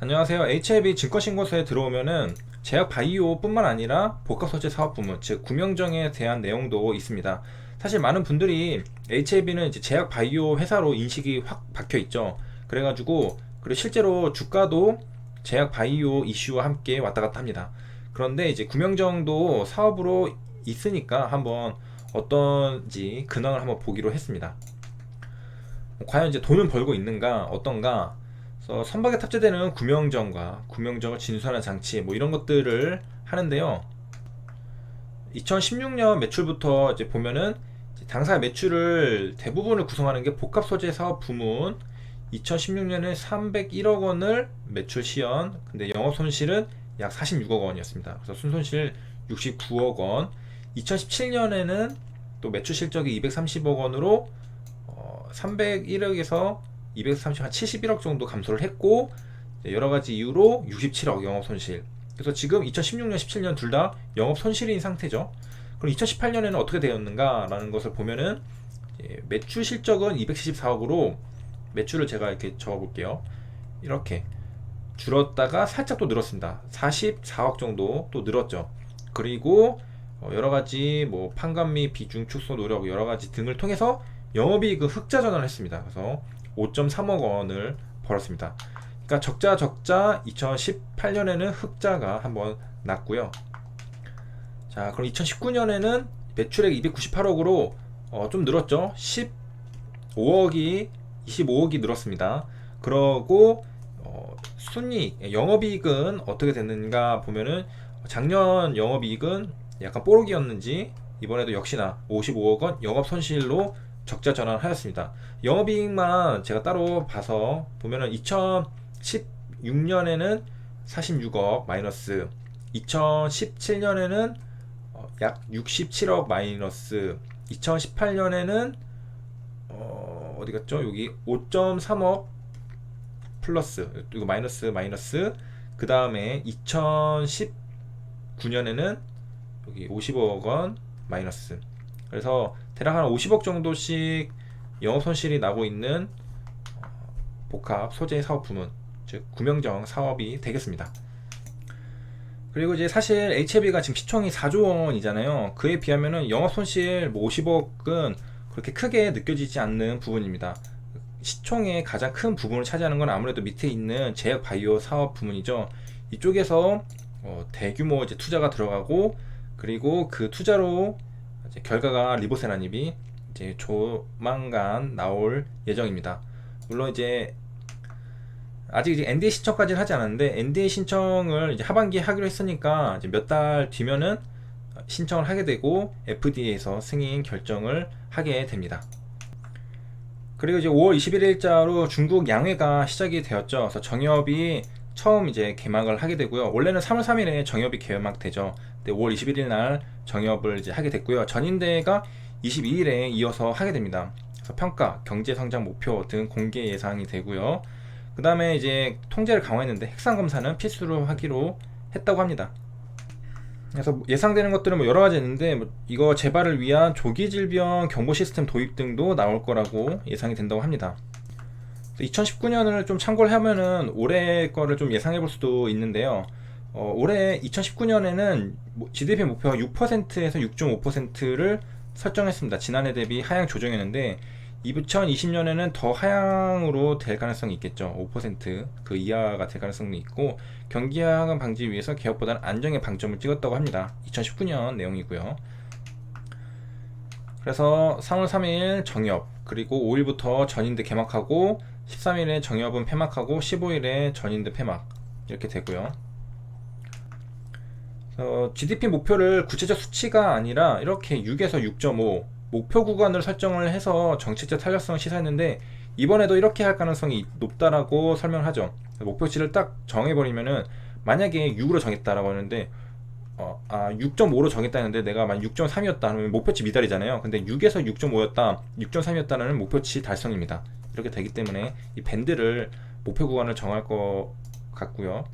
안녕하세요. HIB 증권신고서에 들어오면은 제약 바이오 뿐만 아니라 복합소재 사업 부문, 즉 구명정에 대한 내용도 있습니다. 사실 많은 분들이 HIB는 이제 제약 바이오 회사로 인식이 확 박혀 있죠. 그래가지고 그리고 실제로 주가도 제약 바이오 이슈와 함께 왔다 갔다 합니다. 그런데 이제 구명정도 사업으로 있으니까 한번 어떤지 근황을 한번 보기로 했습니다. 과연 이제 돈은 벌고 있는가, 어떤가? 그래서 선박에 탑재되는 구명정과 구명정을 진수하는 장치 뭐 이런 것들을 하는데요. 2016년 매출부터 이제 보면은 이제 당사 매출을 대부분을 구성하는 게 복합 소재 사업 부문. 2016년에 301억 원을 매출 시현. 근데 영업 손실은 약 46억 원이었습니다. 그래서 순손실 69억 원. 2017년에는 또 매출 실적이 230억 원으로 301억에서 230, 한 71억 정도 감소를 했고, 여러 가지 이유로 67억 영업 손실. 그래서 지금 2016년, 17년 둘 다 영업 손실인 상태죠. 그럼 2018년에는 어떻게 되었는가라는 것을 보면은 매출 실적은 274억으로 매출을 제가 이렇게 적어볼게요. 이렇게 줄었다가 살짝 또 늘었습니다. 44억 정도 또 늘었죠. 그리고 여러 가지 뭐 판관미 비중 축소 노력 여러 가지 등을 통해서 영업이익은 흑자 전환을 했습니다. 그래서 5.3억 원을 벌었습니다. 그러니까 적자 2018년에는 흑자가 한번 났고요. 자, 그럼 2019년에는 매출액 298억으로 좀 늘었죠. 25억이 늘었습니다. 그러고 순이익, 영업이익은 어떻게 됐는가 보면은 작년 영업이익은 약간 뽀록이었는지 이번에도 역시나 55억 원 영업 손실로 적자 전환하였습니다. 영업이익만 제가 따로 봐서 보면은 2016년에는 46억 마이너스, 2017년에는 약 67억 마이너스, 2018년에는 어디 갔죠? 여기 5.3억 플러스, 이거 마이너스, 그 다음에 2019년에는 여기 50억 원 마이너스. 그래서 대략 한 50억 정도씩 영업 손실이 나고 있는 복합 소재 사업 부문, 즉 구명정 사업이 되겠습니다. 그리고 이제 사실 HLB가 지금 시총이 4조 원이잖아요. 그에 비하면은 영업 손실 뭐 50억은 그렇게 크게 느껴지지 않는 부분입니다. 시총의 가장 큰 부분을 차지하는 건 아무래도 밑에 있는 제약 바이오 사업 부문이죠. 이쪽에서 대규모 이제 투자가 들어가고, 그리고 그 투자로 이제 결과가 리보세라닙이 이제 조만간 나올 예정입니다. 물론 이제 아직 이제 NDA 신청까지는 하지 않았는데, NDA 신청을 이제 하반기에 하기로 했으니까 이제 몇 달 뒤면은 신청을 하게 되고 FDA에서 승인 결정을 하게 됩니다. 그리고 이제 5월 21일자로 중국 양회가 시작이 되었죠. 그래서 정협이 처음 이제 개막을 하게 되고요. 원래는 3월 3일에 정협이 개막되죠. 근데 5월 21일 날 정협을 이제 하게 됐고요. 전인대가 22일에 이어서 하게 됩니다. 그래서 평가, 경제 성장 목표 등 공개 예상이 되고요. 그 다음에 이제 통제를 강화했는데 핵산 검사는 필수로 하기로 했다고 합니다. 그래서 예상되는 것들은 뭐 여러 가지 있는데, 뭐 이거 재발을 위한 조기 질병 경보 시스템 도입 등도 나올 거라고 예상이 된다고 합니다. 2019년을 좀 참고를 하면은 올해 거를 좀 예상해 볼 수도 있는데요. 올해 2019년에는 GDP 목표가 6%에서 6.5%를 설정했습니다. 지난해 대비 하향 조정했는데 2020년에는 더 하향으로 될 가능성이 있겠죠. 5%그 이하가 될 가능성이 있고, 경기 하강 방지 위해서 개혁보다는 안정에 방점을 찍었다고 합니다. 2019년 내용이고요. 그래서 3월 3일 정협, 그리고 5일부터 전인대 개막하고 13일에 정협은 폐막하고 15일에 전인대 폐막, 이렇게 되고요. GDP 목표를 구체적 수치가 아니라 이렇게 6에서 6.5 목표 구간을 설정을 해서 정책적 탄력성을 시사했는데, 이번에도 이렇게 할 가능성이 높다라고 설명을 하죠. 목표치를 딱 정해버리면은, 만약에 6으로 정했다라고 하는데 6.5로 정했다 했는데 내가 만약 6.3이었다 하면 목표치 미달이잖아요. 근데 6에서 6.5였다, 6.3이었다는 목표치 달성입니다. 이렇게 되기 때문에 이 밴드를 목표 구간을 정할 것 같고요.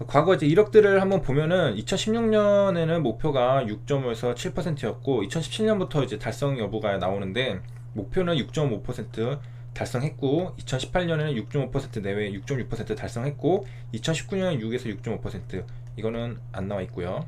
과거 이제 이력들을 한번 보면은 2016년에는 목표가 6.5에서 7%였고 2017년부터 이제 달성 여부가 나오는데 목표는 6.5%, 달성했고 2018년에는 6.5% 내외 6.6% 달성했고 2019년에 6에서 6.5% 이거는 안 나와 있고요.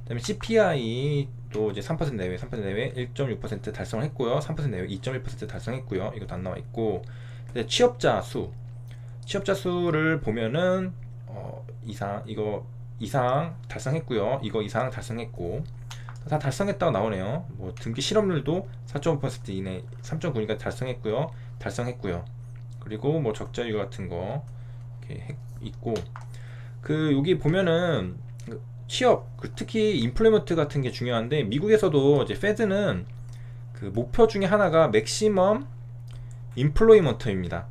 그다음에 CPI도 이제 3% 내외 3% 내외 1.6% 달성했고요. 3% 내외 2.1% 달성했고요. 이것도 안 나와 있고 취업자 수를 보면은 이상 달성했고요. 이거 이상 달성했고 다 달성했다고 나오네요. 뭐 등기 실업률도 4.5% 이내 3.9니까 달성했고요. 그리고 뭐 적자율 같은 거 이렇게 있고 여기 보면은 취업 특히 인플레먼트 같은 게 중요한데 미국에서도 이제 페드는 그 목표 중에 하나가 맥시멈 인플로이먼트입니다.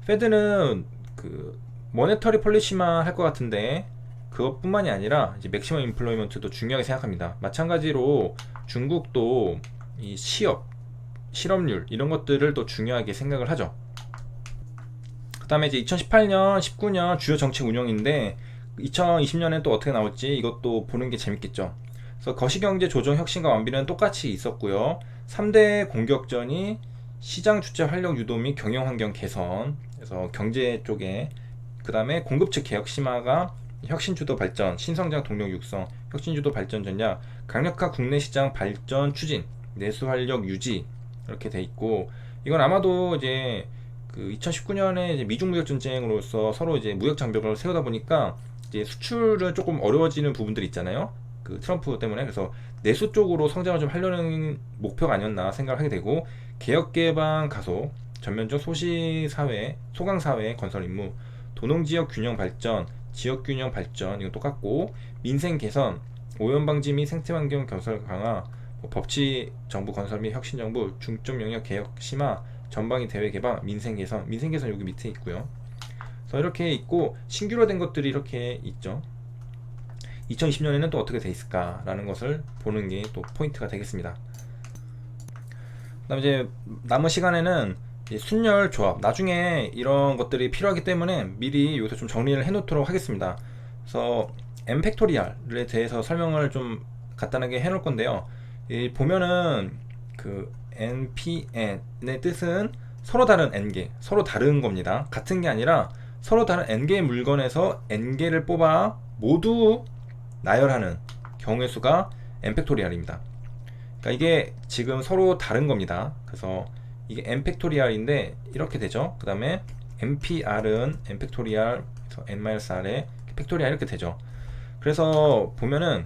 페드는 그 모네터리 폴리시만 할 것 같은데 그것뿐만이 아니라 이제 맥시멈 인플로이먼트도 중요하게 생각합니다. 마찬가지로 중국도 이 실업률 이런 것들을 또 중요하게 생각을 하죠. 그 다음에 이제 2018년, 19년 주요 정책 운영인데 2020년엔 또 어떻게 나올지 이것도 보는 게 재밌겠죠. 그래서 거시경제 조정 혁신과 완비는 똑같이 있었고요. 3대 공격전이 시장 주체 활력 유도 및 경영 환경 개선, 그래서 경제 쪽에 그 다음에 공급 측 개혁 심화가 혁신주도 발전, 신성장 동력 육성, 혁신주도 발전 전략, 강력한 국내 시장 발전 추진, 내수 활력 유지 이렇게 돼 있고 이건 아마도 이제 그 2019년에 이제 미중 무역 전쟁으로서 서로 이제 무역 장벽을 세우다 보니까 이제 수출은 조금 어려워지는 부분들이 있잖아요. 그 트럼프 때문에 그래서 내수 쪽으로 성장을 좀 하려는 목표가 아니었나 생각을 하게 되고 개혁 개방 가속, 전면적 소시 사회, 소강 사회 건설 임무, 도농 지역 균형 발전, 지역 균형 발전 이건 똑같고 민생 개선, 오염 방지 및 생태 환경 건설 강화, 법치 정부 건설 및 혁신 정부, 중점 영역 개혁 심화, 전방위 대외 개방, 민생 개선 여기 밑에 있고요. 그래서 이렇게 있고 신규로 된 것들이 이렇게 있죠. 2020년에는 또 어떻게 돼 있을까라는 것을 보는 게 또 포인트가 되겠습니다. 그다음 이제 남은 시간에는 순열 조합 나중에 이런 것들이 필요하기 때문에 미리 여기서 좀 정리를 해 놓도록 하겠습니다. 그래서 M 팩토리얼에 대해서 설명을 좀 간단하게 해 놓을 건데요. 보면은 그 NPN의 뜻은 서로 다른 N개, 서로 다른 겁니다. 같은 게 아니라 서로 다른 N개의 물건에서 N개를 뽑아 모두 나열하는 경우의 수가 N 팩토리얼입니다. 그러니까 이게 지금 서로 다른 겁니다. 그래서 이게 N 팩토리얼인데 이렇게 되죠. 그 다음에 NPR은 N 팩토리얼, N-R에 팩토리얼 이렇게 되죠. 그래서 보면은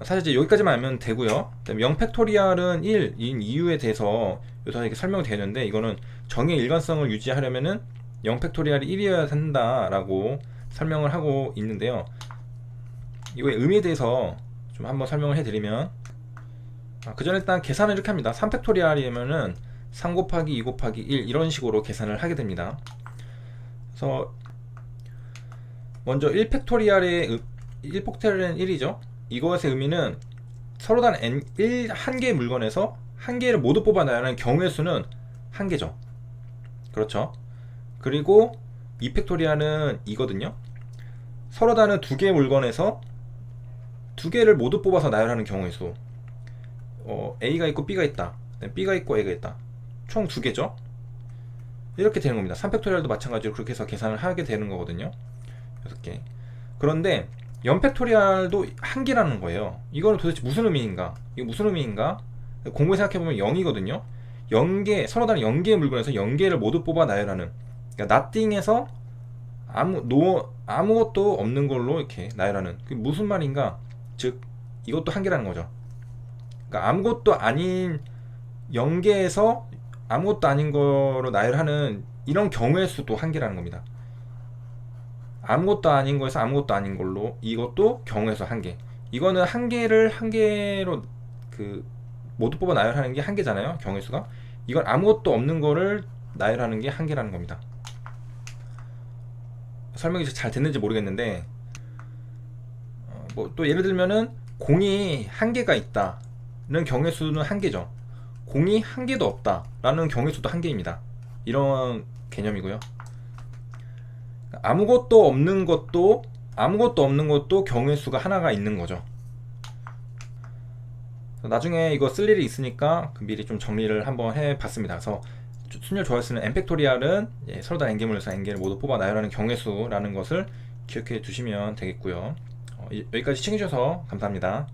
사실 이제 여기까지만 알면 되고요. 그다음에 0 팩토리얼은 1인 이유에 대해서 여기서 이렇게 설명이 되는데 이거는 정의 일관성을 유지하려면은 0 팩토리얼이 1이어야 한다라고 설명을 하고 있는데요. 이거의 의미에 대해서 좀 한번 설명을 해드리면 그 전에 일단 계산을 이렇게 합니다. 3 팩토리얼이면은 3 곱하기 2 곱하기 1 이런 식으로 계산을 하게 됩니다. 그래서 먼저 1 팩토리얼의 1 팩토리얼은 1이죠. 이것의 의미는 서로 다른 한 개의 물건에서 한 개를 모두 뽑아내는 경우의 수는 한 개죠. 그렇죠. 그리고 2 팩토리얼은 이거든요. 서로 다른 두 개의 물건에서 두 개를 모두 뽑아서 나열하는 경우의 수. A가 있고 B가 있다. B가 있고 A가 있다. 총 두 개죠. 이렇게 되는 겁니다. 3팩토리얼도 마찬가지로 그렇게 해서 계산을 하게 되는 거거든요. 6개. 그런데 0팩토리얼도 한 개라는 거예요. 이거는 도대체 무슨 의미인가? 이거 무슨 의미인가? 공부에 생각해보면 0이거든요. 0개, 서로 다른 0개의 물건에서 0개를 모두 뽑아 나열하는. 그러니까 nothing에서 아무것도 없는 걸로 이렇게 나열하는. 그게 무슨 말인가? 즉, 이것도 한 개라는 거죠. 그러니까 아무것도 아닌 0개에서 아무것도 아닌 거로 나열하는 이런 경우의 수도 한 개라는 겁니다. 아무것도 아닌 거에서 아무것도 아닌 걸로 이것도 경우에서 한 개. 이거는 한 개를 한 개로 그 모두 뽑아 나열하는 게 한 개잖아요. 경우의 수가. 이건 아무것도 없는 거를 나열하는 게 한 개라는 겁니다. 설명이 잘 됐는지 모르겠는데 뭐 또 예를 들면은 공이 한 개가 있다는 경우의 수는 한 개죠. 공이 한 개도 없다라는 경우의 수도 한 개입니다. 이런 개념이고요. 아무것도 없는 것도 경우의 수가 하나가 있는 거죠. 나중에 이거 쓸 일이 있으니까 미리 좀 정리를 한번 해봤습니다. 그래서 순열 좋아했으면 n팩토리알은 서로 다른 n개물에서 n개를 모두 뽑아나열하는 경우의 수라는 것을 기억해 두시면 되겠고요. 여기까지 시청해주셔서 감사합니다.